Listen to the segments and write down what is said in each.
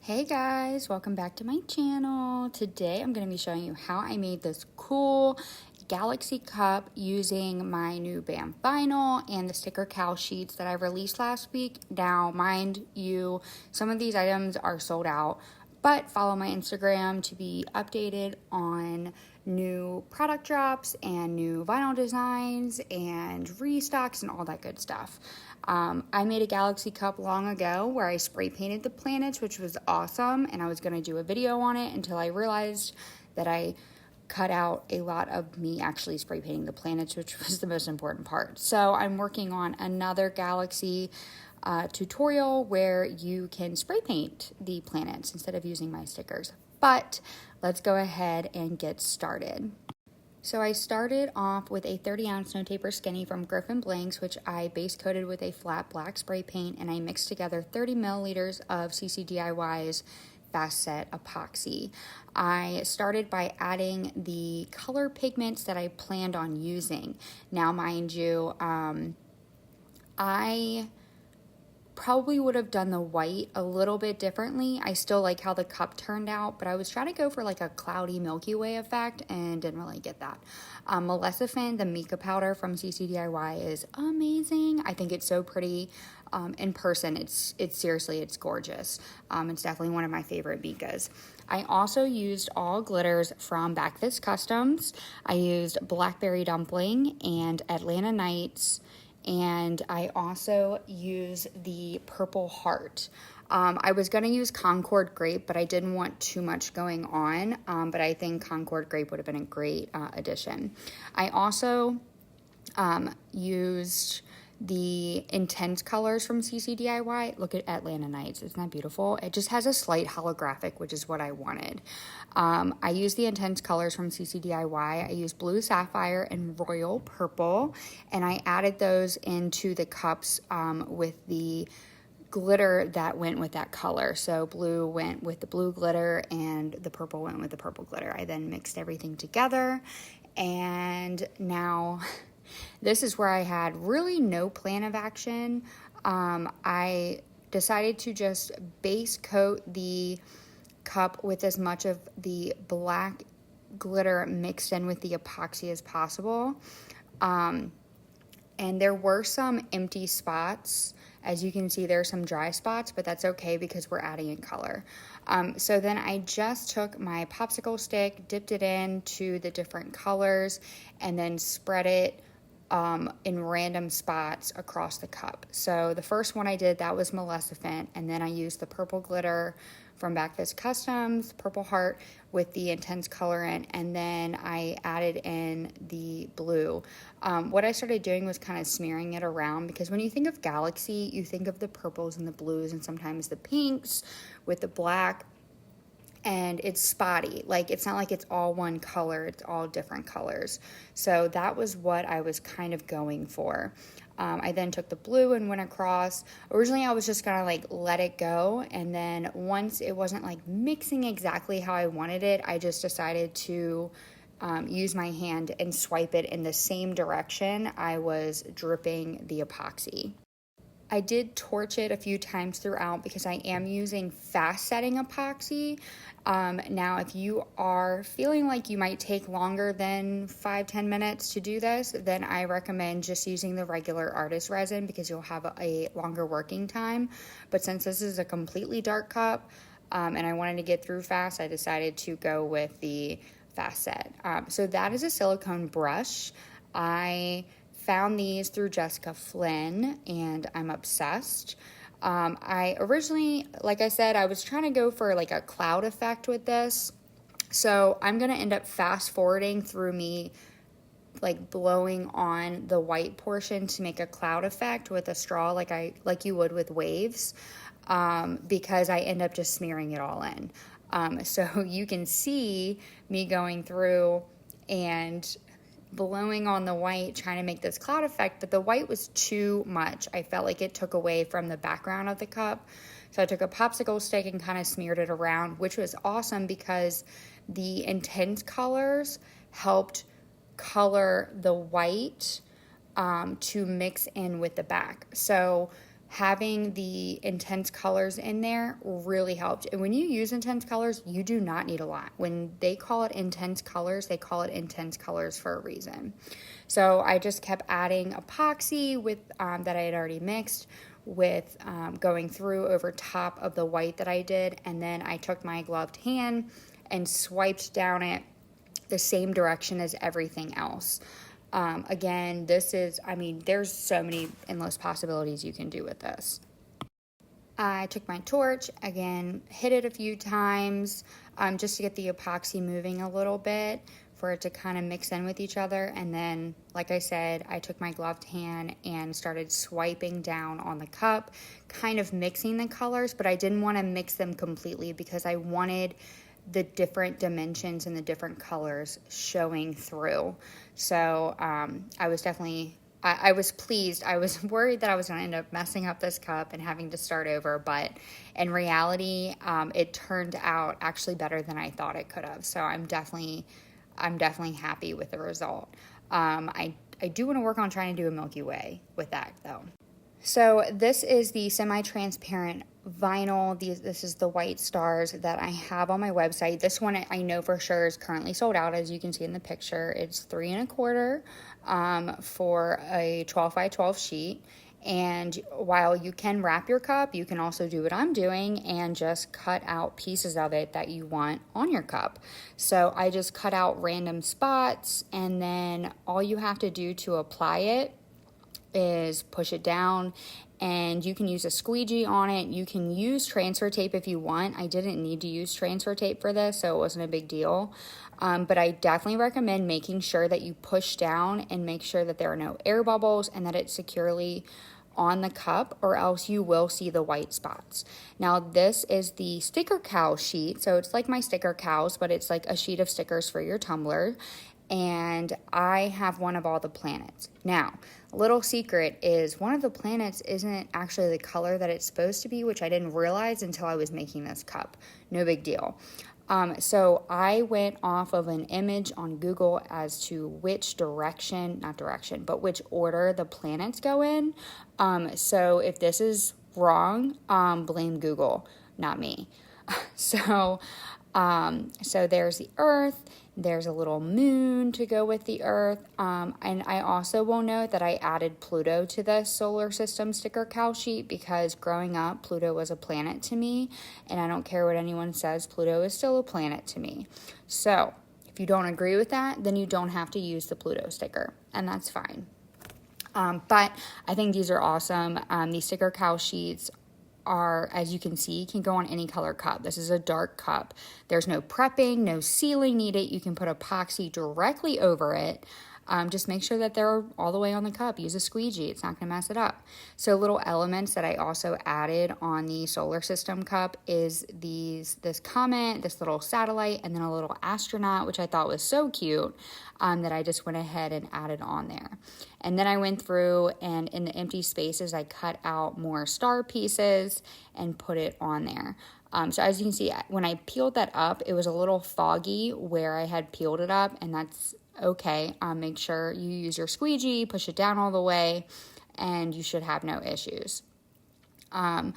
Hey guys, welcome back to my channel. Today I'm going to be showing you how I made this cool galaxy cup using my new BAMF vinyl and the Stickercal sheets that I released last week. Now, mind you, some of these items are sold out, but follow my Instagram to be updated on new product drops and new vinyl designs and restocks and all that good stuff. I made a galaxy cup long ago where I spray painted the planets, which was awesome, and I was going to do a video on it until I realized that I cut out a lot of me actually spray painting the planets, which was the most important part. So I'm working on another galaxy tutorial where you can spray paint the planets instead of using my stickers. But let's go ahead and get started. So I started off with a 30-ounce no taper skinny from Griffin Blanks, which I base coated with a flat black spray paint, and I mixed together 30 milliliters of CCDIY's Fast Set Epoxy. I started by adding the color pigments that I planned on using. Now, mind you, I probably would have done the white a little bit differently. I still like how the cup turned out, but I was trying to go for like a cloudy Milky Way effect and didn't really get that. Maleficant, the Mica powder from CCDIY is amazing. I think it's so pretty in person. It's seriously, it's gorgeous. It's definitely one of my favorite Micas. I also used all glitters from Backfist Customs. I used Blackberry Dumpling and Atlanta Nights, and I also use the Purple Heart. I was going to use Concord Grape, but I didn't want too much going on, but I think Concord Grape would have been a great addition. I also used the intense colors from CCDIY. Look at Atlanta Nights. Isn't that beautiful? It just has a slight holographic, which is what I wanted. I used the intense colors from CCDIY. I used Blue Sapphire and Royal Purple, and I added those into the cups with the glitter that went with that color. So blue went with the blue glitter and the purple went with the purple glitter. I then mixed everything together, and now this is where I had really no plan of action. I decided to just base coat the cup with as much of the black glitter mixed in with the epoxy as possible. And there were some empty spots. As you can see, there are some dry spots, but that's okay because we're adding in color. So then I just took my popsicle stick, dipped it into the different colors, and then spread it in random spots across the cup. So the first one I did, that was Maleficent, and then I used the purple glitter from Backfist Customs, Purple Heart with the intense colorant, and then I added in the blue. What I started doing was kind of smearing it around, because when you think of Galaxy, you think of the purples and the blues and sometimes the pinks with the black, and it's spotty. Like, it's not like it's all one color, it's all different colors. So that was what I was kind of going for. I then took the blue and went across. Originally, I was just gonna like let it go, and then once it wasn't like mixing exactly how I wanted it, I just decided to use my hand and swipe it in the same direction I was dripping the epoxy. I did torch it a few times throughout because I am using fast setting epoxy. Now, if you are feeling like you might take longer than 5-10 minutes to do this, then I recommend just using the regular artist resin because you'll have a longer working time. But since this is a completely dark cup and I wanted to get through fast, I decided to go with the fast set. So that is a silicone brush. I found these through Jessica Flynn, and I'm obsessed. I originally, like I said, I was trying to go for like a cloud effect with this. So I'm going to end up fast forwarding through me like blowing on the white portion to make a cloud effect with a straw like you would with waves, because I end up just smearing it all in. So you can see me going through and blowing on the white, trying to make this cloud effect, but the white was too much. I felt like it took away from the background of the cup. So I took a popsicle stick and kind of smeared it around, which was awesome because the intense colors helped color the white to mix in with the back. So having the intense colors in there really helped. And when you use intense colors, you do not need a lot. When they call it intense colors, they call it intense colors for a reason. So I just kept adding epoxy with that I had already mixed with going through over top of the white that I did. And then I took my gloved hand and swiped down it the same direction as everything else. Again, this is, I mean, there's so many endless possibilities you can do with this. I took my torch, again, hit it a few times just to get the epoxy moving a little bit for it to kind of mix in with each other. And then, like I said, I took my gloved hand and started swiping down on the cup, kind of mixing the colors, but I didn't want to mix them completely because I wanted the different dimensions and the different colors showing through. So I was definitely, I was pleased. I was worried that I was going to end up messing up this cup and having to start over, but in reality, it turned out actually better than I thought it could have. So I'm definitely happy with the result. I do want to work on trying to do a Milky Way with that though. So this is the semi-transparent vinyl. This is the white stars that I have on my website. This one I know for sure is currently sold out, as you can see in the picture. It's 3 1/4 for a 12 by 12 sheet. And while you can wrap your cup, you can also do what I'm doing and just cut out pieces of it that you want on your cup. So I just cut out random spots, and then all you have to do to apply it is push it down, and you can use a squeegee on it. You can use transfer tape if you want. I didn't need to use transfer tape for this, so it wasn't a big deal. But I definitely recommend making sure that you push down and make sure that there are no air bubbles and that it's securely on the cup, or else you will see the white spots. Now this is the Stickercal sheet, so it's like my Stickercals, but it's like a sheet of stickers for your tumbler. And I have one of all the planets. Now, a little secret is one of the planets isn't actually the color that it's supposed to be, which I didn't realize until I was making this cup. No big deal. So I went off of an image on Google as to which but which order the planets go in. So if this is wrong, blame Google, not me. So there's the Earth. There's a little moon to go with the Earth. And I also will note that I added Pluto to the solar system Stickercal sheet because growing up, Pluto was a planet to me. And I don't care what anyone says, Pluto is still a planet to me. So if you don't agree with that, then you don't have to use the Pluto sticker. And that's fine. But I think these are awesome. These Stickercal sheets are, as you can see, can go on any color cup. This is a dark cup. There's no prepping, no sealing needed. You can put epoxy directly over it. Just make sure that they're all the way on the cup. Use a squeegee. It's not going to mess it up. So little elements that I also added on the solar system cup is this comet, this little satellite, and then a little astronaut, which I thought was so cute that I just went ahead and added on there. And then I went through and in the empty spaces, I cut out more star pieces and put it on there. So as you can see, when I peeled that up, it was a little foggy where I had peeled it up, and that's okay. Make sure you use your squeegee, push it down all the way, and you should have no issues. On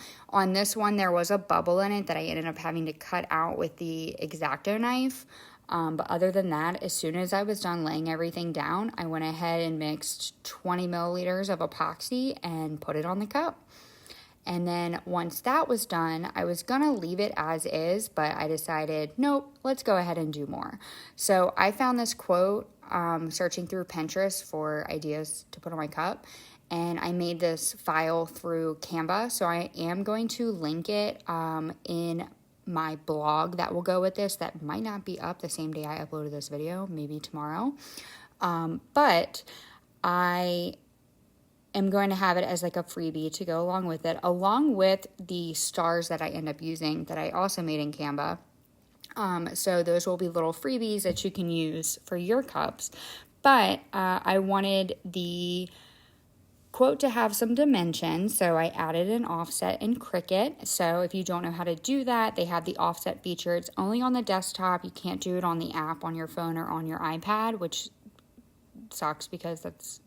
this one, there was a bubble in it that I ended up having to cut out with the X-Acto knife. But other than that, as soon as I was done laying everything down, I went ahead and mixed 20 milliliters of epoxy and put it on the cup. And then once that was done, I was going to leave it as is, but I decided, nope, let's go ahead and do more. So I found this quote searching through Pinterest for ideas to put on my cup, and I made this file through Canva. So I am going to link it in my blog that will go with this. That might not be up the same day I uploaded this video, maybe tomorrow. But I am going to have it as like a freebie to go along with it, along with the stars that I end up using that I also made in Canva. So those will be little freebies that you can use for your cups. But I wanted the quote to have some dimensions, so I added an offset in Cricut. So if you don't know how to do that, they have the offset feature. It's only on the desktop. You can't do it on the app on your phone or on your iPad, which sucks because that's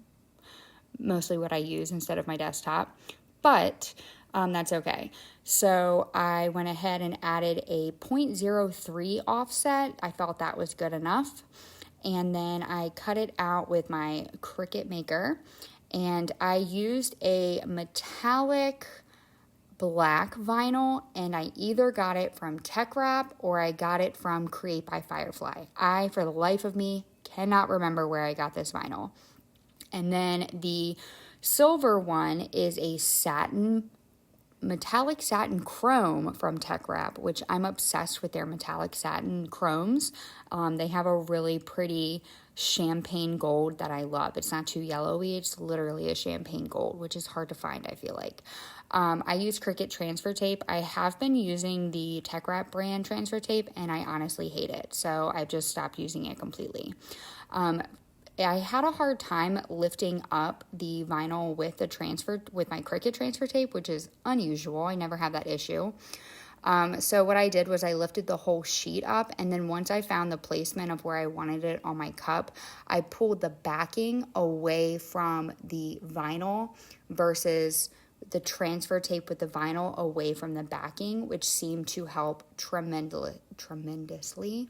mostly what I use instead of my desktop. but that's okay. So I went ahead and added a 0.03 offset. I felt that was good enough. And then I cut it out with my Cricut maker, and I used a metallic black vinyl, and I either got it from Tech Wrap or I got it from Create by Firefly. I, for the life of me, cannot remember where I got this vinyl. And then the silver one is a metallic satin chrome from Tech Wrap, which I'm obsessed with their metallic satin chromes. They have a really pretty champagne gold that I love. It's not too yellowy. It's literally a champagne gold, which is hard to find, I feel like. I use Cricut transfer tape. I have been using the Tech Wrap brand transfer tape, and I honestly hate it. So I've just stopped using it completely. I had a hard time lifting up the vinyl with my Cricut transfer tape, which is unusual. I never have that issue. So what I did was I lifted the whole sheet up, and then once I found the placement of where I wanted it on my cup, I pulled the backing away from the vinyl versus the transfer tape with the vinyl away from the backing, which seemed to help tremendously.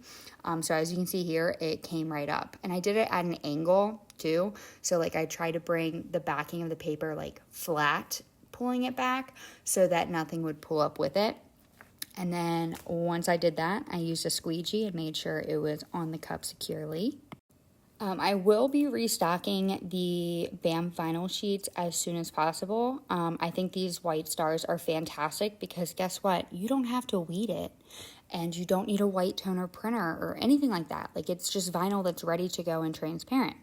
So as you can see here, it came right up, and I did it at an angle too. So like I tried to bring the backing of the paper like flat, pulling it back so that nothing would pull up with it. And then once I did that, I used a squeegee and made sure it was on the cup securely. I will be restocking the BAMF vinyl sheets as soon as possible. I think these white stars are fantastic because guess what? You don't have to weed it, and you don't need a white toner printer or anything like that. Like, it's just vinyl that's ready to go and transparent.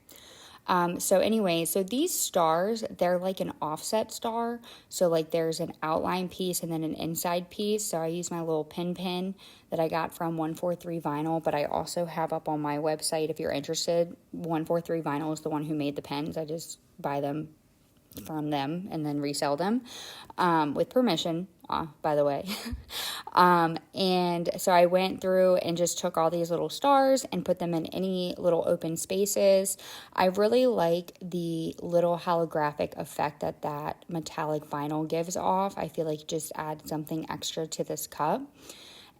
So these stars, they're like an offset star. So like there's an outline piece and then an inside piece. So I use my little pin that I got from 143 Vinyl, but I also have up on my website, if you're interested, 143 Vinyl is the one who made the pens. I just buy them from them and then resell them with permission, by the way. And so I went through and just took all these little stars and put them in any little open spaces. I really like the little holographic effect that metallic vinyl gives off. I feel like it just adds something extra to this cup.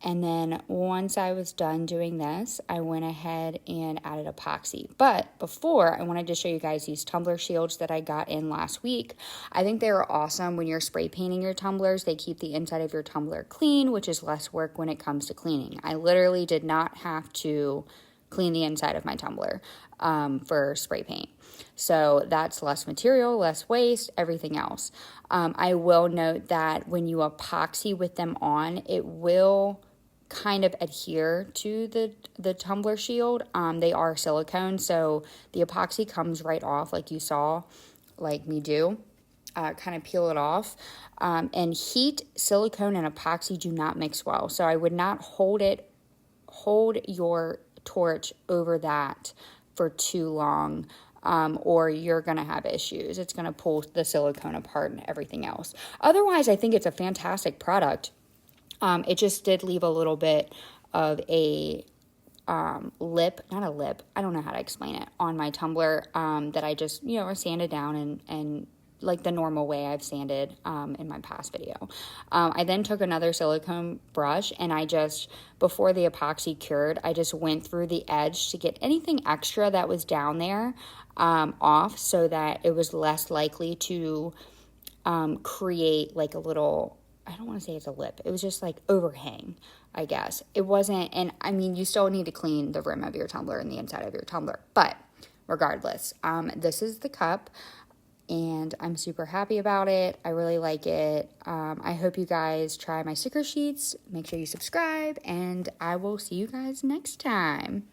And then once I was done doing this, I went ahead and added epoxy. But before, I wanted to show you guys these tumbler shields that I got in last week. I think they are awesome when you're spray painting your tumblers. They keep the inside of your tumbler clean, which is less work when it comes to cleaning. I literally did not have to clean the inside of my tumbler for spray paint. So that's less material, less waste, everything else. I will note that when you epoxy with them on, it will kind of adhere to the tumbler shield. They are silicone, so the epoxy comes right off like you saw, like me do. Kind of peel it off. And heat, silicone, and epoxy do not mix well. So I would not hold your torch over that for too long, or you're going to have issues. It's going to pull the silicone apart and everything else. Otherwise, I think it's a fantastic product. It just did leave a little bit of a lip, not a lip, I don't know how to explain it, on my tumbler that I just, sanded down and like the normal way I've sanded in my past video. I then took another silicone brush and before the epoxy cured, I just went through the edge to get anything extra that was down there off so that it was less likely to create like a little, I don't want to say it's a lip. It was just like overhang, I guess. It wasn't, and I mean, you still need to clean the rim of your tumbler and the inside of your tumbler. But regardless, this is the cup, and I'm super happy about it. I really like it. I hope you guys try my sticker sheets. Make sure you subscribe, and I will see you guys next time.